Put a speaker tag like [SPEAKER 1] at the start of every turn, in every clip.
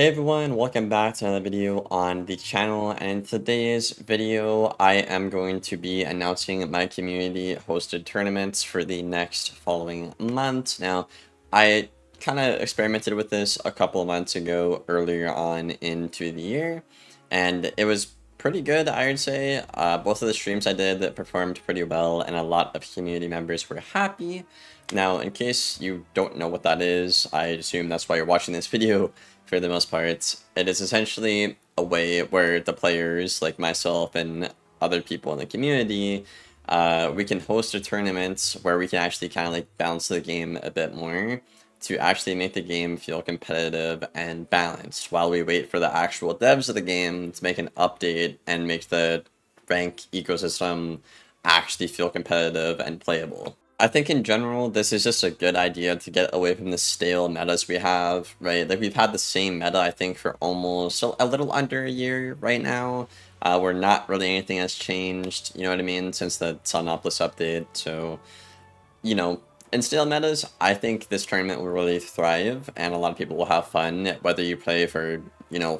[SPEAKER 1] Hey everyone, welcome back to another video on the channel, and in today's video I am going to be announcing my community hosted tournaments for the next following month. Now, I kind of experimented with this a couple of months ago earlier on into the year, and it was pretty good, I would say. Both of the streams I did performed pretty well, and a lot of community members were happy. Now, in case you don't know what that is, I assume that's why you're watching this video for the most part. It is essentially a way where the players, like myself and other people in the community, we can host a tournament where we can actually kind of like balance the game a bit more to actually make the game feel competitive and balanced while we wait for the actual devs of the game to make an update and make the rank ecosystem actually feel competitive and playable. I think in general, this is just a good idea to get away from the stale metas we have, right? Like, we've had the same meta, I think, for almost a little under a year right now, where not really anything has changed, you know what I mean, since the Sunopolis update. So, you know, in stale metas, I think this tournament will really thrive, and a lot of people will have fun, whether you play for,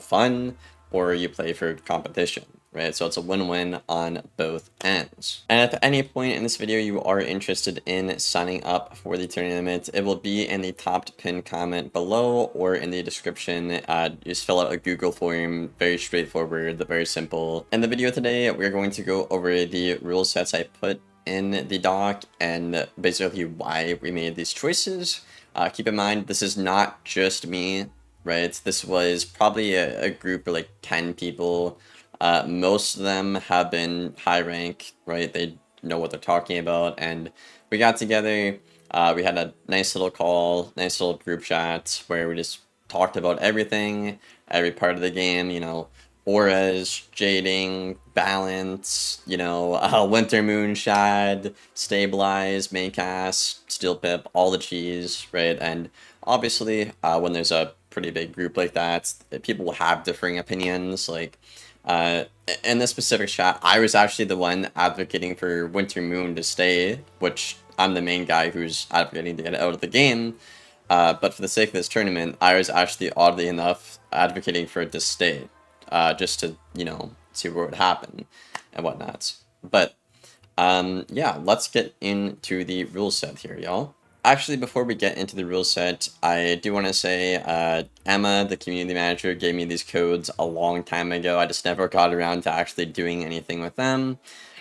[SPEAKER 1] fun, or you play for competition, right? So it's a win-win on both ends. And if at any point in this video you are interested in signing up for the tournament, it will be in the top pinned comment below or in the description. Just fill out a Google form, very straightforward, very simple. In the video today, we're going to go over the rule sets I put in the doc and basically why we made these choices. Keep in mind, this is not just me, right? This was probably a group of like 10 people. Most of them have been high rank, right? They know what they're talking about, and we got together. We had a nice little call, nice little group chat where we just talked about everything, every part of the game, auras, jading, balance, winter moonshad, stabilize, maincast, steel pip, all the cheese, right? And obviously, when there's a pretty big group like that, people will have differing opinions. Like, in this specific chat, I was actually the one advocating for Winter Moon to stay, which I'm the main guy who's advocating to get it out of the game. But for the sake of this tournament, I was actually, oddly enough, advocating for it to stay, just to, see what would happen and whatnot. But, yeah, let's get into the rule set here, y'all. Actually, before we get into the rule set, I do want to say Emma, the community manager, gave me these codes a long time ago. I just never got around to actually doing anything with them.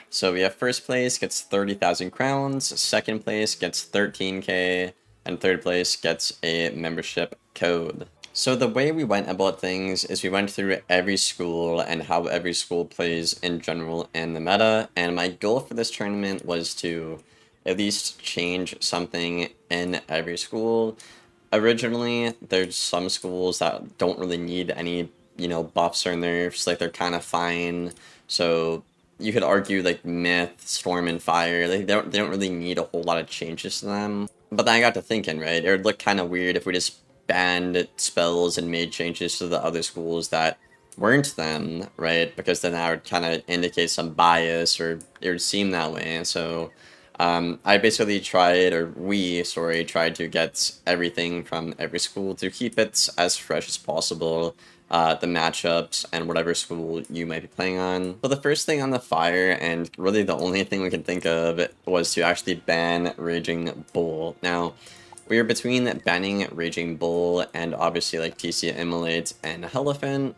[SPEAKER 1] So we have first place gets 30,000 crowns, second place gets 13k, and third place gets a membership code. So the way we went about things is we went through every school and how every school plays in general in the meta, and my goal for this tournament was to at least change something in every school. Originally, there's some schools that don't really need any, buffs or nerfs, like they're kind of fine. So you could argue like Myth, Storm, and Fire, like they don't really need a whole lot of changes to them. But then I got to thinking, right, it would look kind of weird if we just banned spells and made changes to the other schools that weren't them, right? Because then that would kind of indicate some bias, or it would seem that way. So I basically tried, or we, sorry, tried to get everything from every school to keep it as fresh as possible, the matchups, and whatever school you might be playing on. So the first thing on the fire, and really the only thing we could think of, was to actually ban Raging Bull. Now, we were between banning Raging Bull and obviously like TC Immolate and Elephant,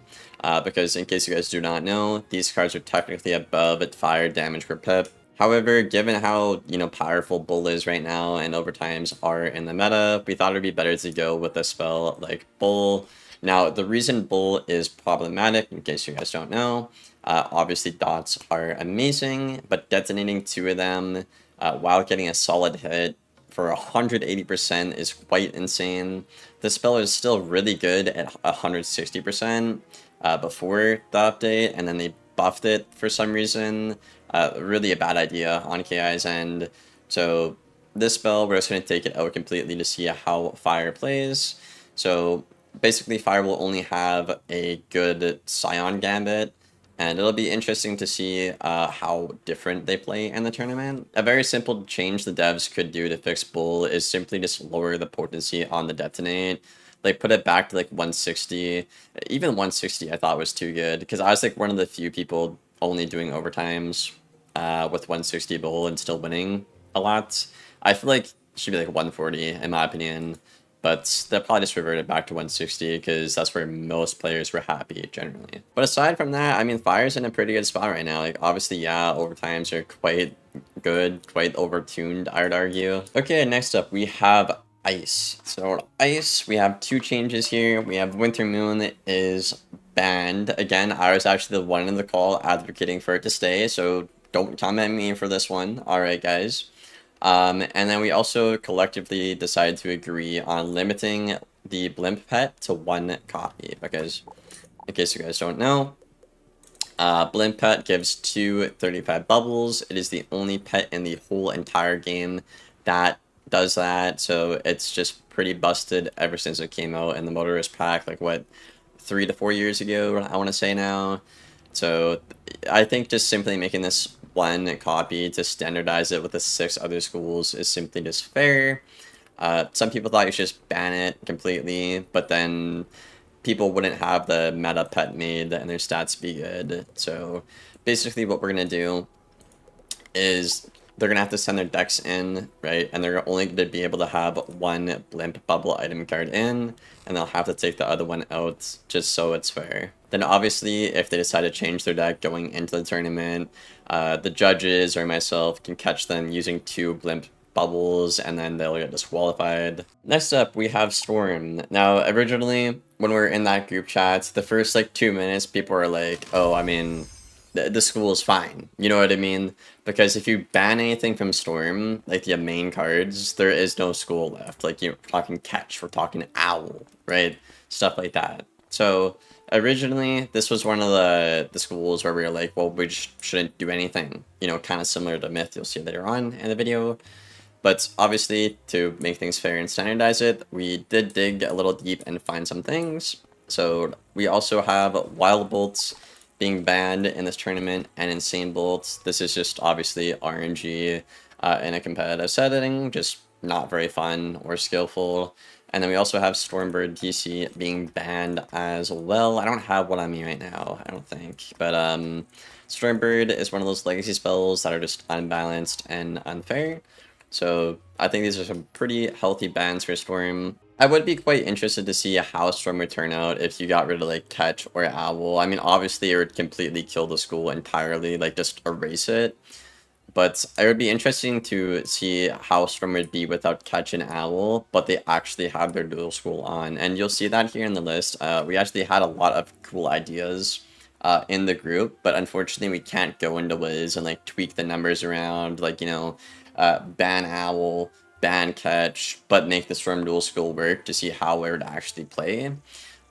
[SPEAKER 1] because in case you guys do not know, these cards are technically above fire damage per pip. However, given how, powerful Bull is right now and overtimes are in the meta, we thought it would be better to go with a spell like Bull. Now, the reason Bull is problematic, in case you guys don't know, obviously dots are amazing, but detonating 2 of them while getting a solid hit for 180% is quite insane. The spell is still really good at 160% before the update, and then they buffed it for some reason. Really a bad idea on KI's end. So this spell, we're just going to take it out completely to see how Fire plays. So basically, Fire will only have a good Scion Gambit, and it'll be interesting to see how different they play in the tournament. A very simple change the devs could do to fix Bull is simply just lower the potency on the detonate. like put it back to like 160. Even 160 I thought was too good because I was like one of the few people only doing overtimes with 160 bowl and still winning a lot. I feel like it should be like 140 in my opinion, but they'll probably just revert it back to 160 because that's where most players were happy generally. But aside from that, I mean, Fire's in a pretty good spot right now. Like, obviously, yeah, overtimes are quite good, quite overtuned, I would argue. Okay, next up, we have Ice. So, Ice, we have two changes here. We have Winter Moon is banned. Again, I was actually the one in the call advocating for it to stay, so don't come at me for this one. Alright, guys. And then we also collectively decided to agree on limiting the blimp pet to one copy because, in case you guys don't know, blimp pet gives 235 bubbles. It is the only pet in the whole entire game that does that, so it's just pretty busted ever since it came out in the motorist pack, like what, 3 to 4 years ago, I want to say now. So I think just simply making this one copy to standardize it with the 6 other schools is simply just fair. Some people thought you should just ban it completely, but then people wouldn't have the meta pet made and their stats be good. So basically what we're going to do is they're going to have to send their decks in, right? And they're only going to be able to have one blimp bubble item card in, and they'll have to take the other one out just so it's fair. Then obviously, if they decide to change their deck going into the tournament, the judges or myself can catch them using 2 blimp bubbles, and then they'll get disqualified. Next up, we have Storm. Now, originally, when we were in that group chat, the first like 2 minutes, people were like, oh, I mean, the school is fine. You know what I mean? Because if you ban anything from Storm, like the main cards, there is no school left. Like, you're talking Catch, we're talking Owl, right? Stuff like that. So, originally, this was one of the schools where we were like, well, we just shouldn't do anything. You know, kind of similar to Myth you'll see later on in the video. But obviously, to make things fair and standardize it, we did dig a little deep and find some things. So, we also have Wild Bolts being banned in this tournament, and Insane Bolts. This is just obviously RNG in a competitive setting, just not very fun or skillful. And then we also have Stormbird DC being banned as well. I don't have one on me right now, I don't think. But Stormbird is one of those legacy spells that are just unbalanced and unfair. So I think these are some pretty healthy bans for Storm. I would be quite interested to see how Storm would turn out if you got rid of like Catch or Owl. I mean, obviously it would completely kill the school entirely, like just erase it. But it would be interesting to see how Storm would be without Catch and Owl, but they actually have their dual school on. And you'll see that here in the list. We actually had a lot of cool ideas in the group, but unfortunately we can't go into Wiz and like tweak the numbers around, like, you know, ban Owl, ban Catch, but make the Storm dual school work to see how it would actually play.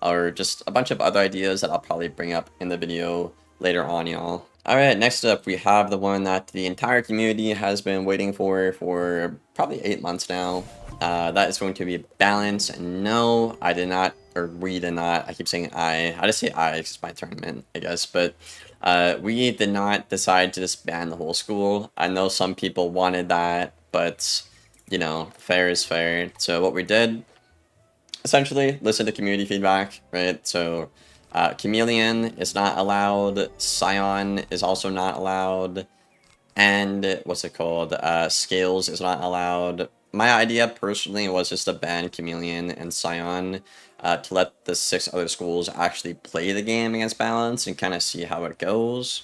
[SPEAKER 1] Or just a bunch of other ideas that I'll probably bring up in the video later on, y'all. Alright, next up we have the one that the entire community has been waiting for probably 8 months now. That is going to be Balance. And no, I did not, or we did not, I keep saying I just say I, it's my tournament, I guess, but we did not decide to just ban the whole school. I know some people wanted that, but, you know, fair is fair. So what we did, essentially, listen to community feedback, right? So Chameleon is not allowed, Scion is also not allowed, and what's it called? Scales is not allowed. My idea personally was just to ban Chameleon and Scion to let the 6 other schools actually play the game against Balance and kind of see how it goes.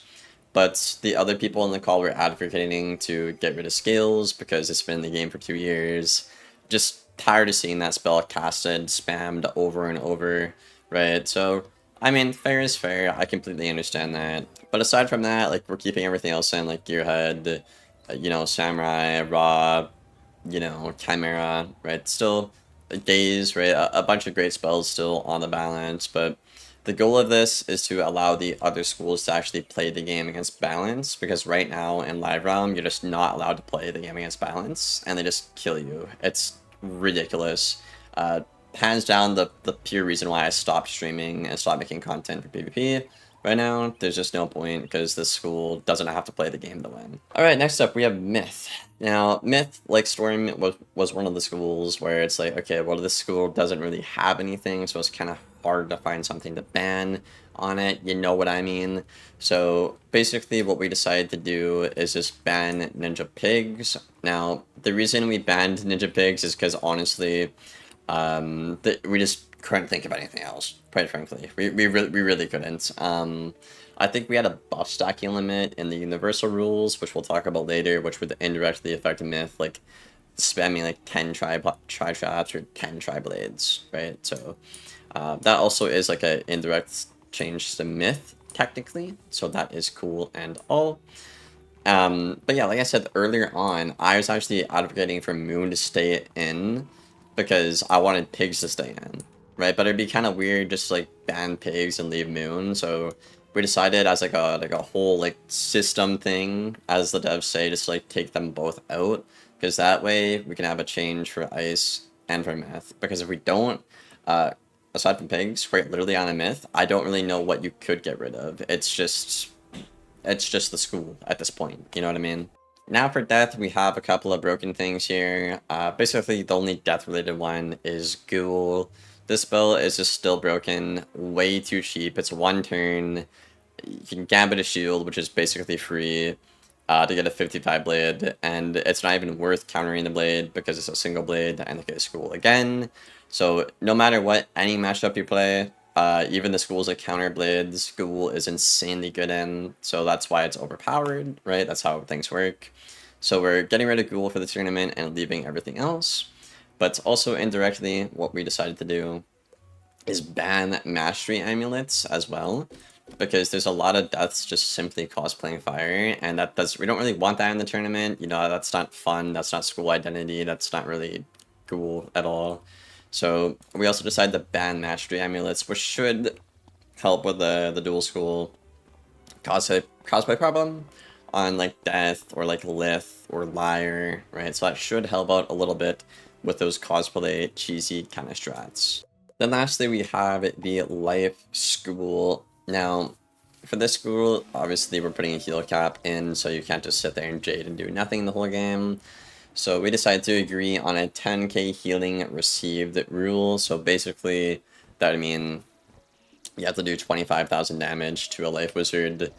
[SPEAKER 1] But the other people in the call were advocating to get rid of Scales because it's been in the game for 2 years. Just tired of seeing that spell casted, spammed over and over, right? So, I mean, fair is fair. I completely understand that. But aside from that, like, we're keeping everything else in, like Gearhead, you know, Samurai, Raw, you know, Chimera, right? Still, Gaze, right? A bunch of great spells still on the Balance, but the goal of this is to allow the other schools to actually play the game against Balance, because right now in Live Realm, you're just not allowed to play the game against Balance, and they just kill you. It's ridiculous. Hands down, the pure reason why I stopped streaming and stopped making content for PvP, Right now, there's just no point because the school doesn't have to play the game to win. Alright, next up we have Myth. Now, Myth, like Storm, was one of the schools where it's like, okay, well, this school doesn't really have anything, so it's kind of hard to find something to ban on it, you know what I mean? So, basically what we decided to do is just ban Ninja Pigs. Now, the reason we banned Ninja Pigs is because, honestly, we just couldn't think of anything else, quite frankly. We really couldn't. I think we had a buff stacking limit in the universal rules, which we'll talk about later, which would indirectly affect Myth, like spamming like 10 tri-traps or 10 tri-blades, right? So that also is like an indirect change to Myth, technically, so that is cool and all. But yeah, like I said earlier on, I was actually advocating for Moon to stay in because I wanted Pigs to stay in, right? But it'd be kind of weird just like ban Pigs and leave Moon, so we decided as like a whole like system thing, as the devs say, just like take them both out, because that way we can have a change for Ice and for Myth. Because if we don't, aside from Pigs, quite literally on a Myth, I don't really know what you could get rid of. It's just the school at this point, you know what I mean? Now for death, we have a couple of broken things here. Basically, the only death-related one is Ghoul. This spell is just still broken, way too cheap. It's one turn. You can Gambit a Shield, which is basically free to get a 55 blade, and it's not even worth countering the blade because it's a single blade and they get a school again. So no matter what, any matchup you play, even the schools that counter blades, school is insanely good in, so that's why it's overpowered, right? That's how things work. So we're getting rid of Ghoul for the tournament and leaving everything else. But also indirectly, what we decided to do is ban Mastery Amulets as well, because there's a lot of deaths just simply cosplaying fire, and we don't really want that in the tournament. You know, that's not fun, that's not school identity, that's not really cool at all. So we also decided to ban Mastery Amulets, which should help with the dual school cosplay problem on like Death or like Lith or Liar, right? So that should help out a little bit with those cosplay cheesy kind of strats. Then lastly, we have the Life School. Now, for this school, obviously we're putting a heal cap in, so you can't just sit there and Jade and do nothing the whole game. So we decided to agree on a 10k healing received rule. So basically, that would mean you have to do 25,000 damage to a Life Wizard.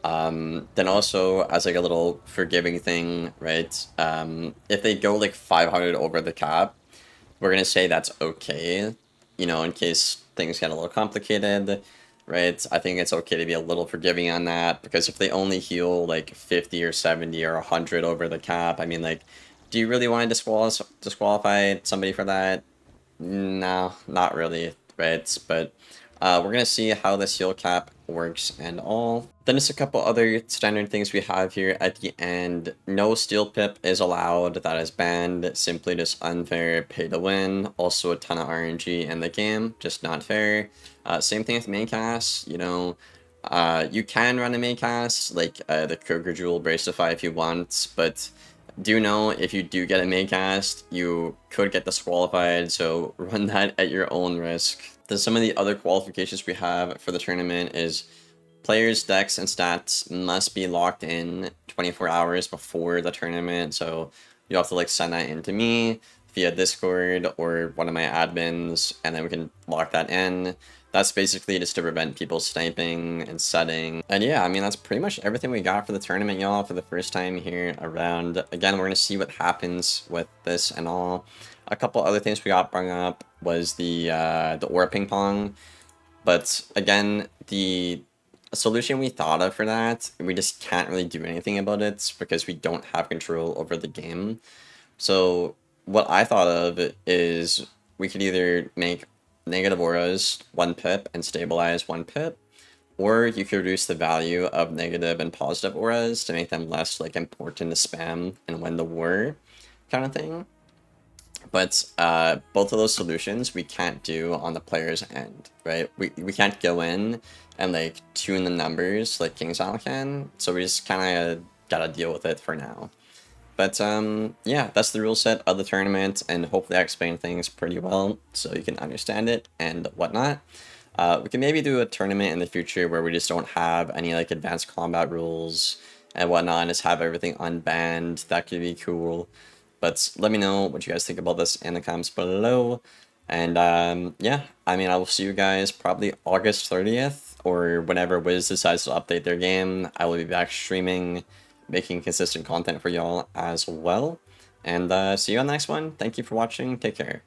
[SPEAKER 1] Then also, as like a little forgiving thing, right? If they go like 500 over the cap, we're going to say that's okay, you know, in case things get a little complicated, right? I think it's okay to be a little forgiving on that, because if they only heal like 50 or 70 or 100 over the cap, I mean, like, do you really want to disqualify somebody for that? No, not really, right? But we're going to see how this heal cap works and all. Then just a couple other standard things we have here at the end. No steel pip is allowed, that is banned. Simply just unfair, pay to win. Also a ton of RNG in the game, just not fair. Same thing with main cast, you know. You can run a main cast, like the Kroger Jewel Bracify if you want, but do know if you do get a main cast, you could get disqualified, so run that at your own risk. Then some of the other qualifications we have for the tournament is players' decks and stats must be locked in 24 hours before the tournament, so you have to like send that in to me via Discord or one of my admins, and then we can lock that in. That's basically just to prevent people sniping and setting. And yeah, I mean, that's pretty much everything we got for the tournament, y'all, for the first time here around. Again, we're going to see what happens with this and all. A couple other things we got brought up was the Aura Ping Pong. But again, the solution we thought of for that, we just can't really do anything about it because we don't have control over the game. So what I thought of is we could either make negative auras 1 pip and stabilize 1 pip, or you could reduce the value of negative and positive auras to make them less like important to spam and win the war kind of thing. But both of those solutions we can't do on the player's end, right? We can't go in and like tune the numbers like Kingsisle can, so we just kind of gotta deal with it for now. But yeah, that's the rule set of the tournament, and hopefully I explained things pretty well so you can understand it and whatnot. We can maybe do a tournament in the future where we just don't have any like advanced combat rules and whatnot, and just have everything unbanned. That could be cool. But let me know what you guys think about this in the comments below. And yeah, I mean, I will see you guys probably August 30th or whenever Wiz decides to update their game. I will be back streaming, making consistent content for y'all as well. And see you on the next one. Thank you for watching. Take care.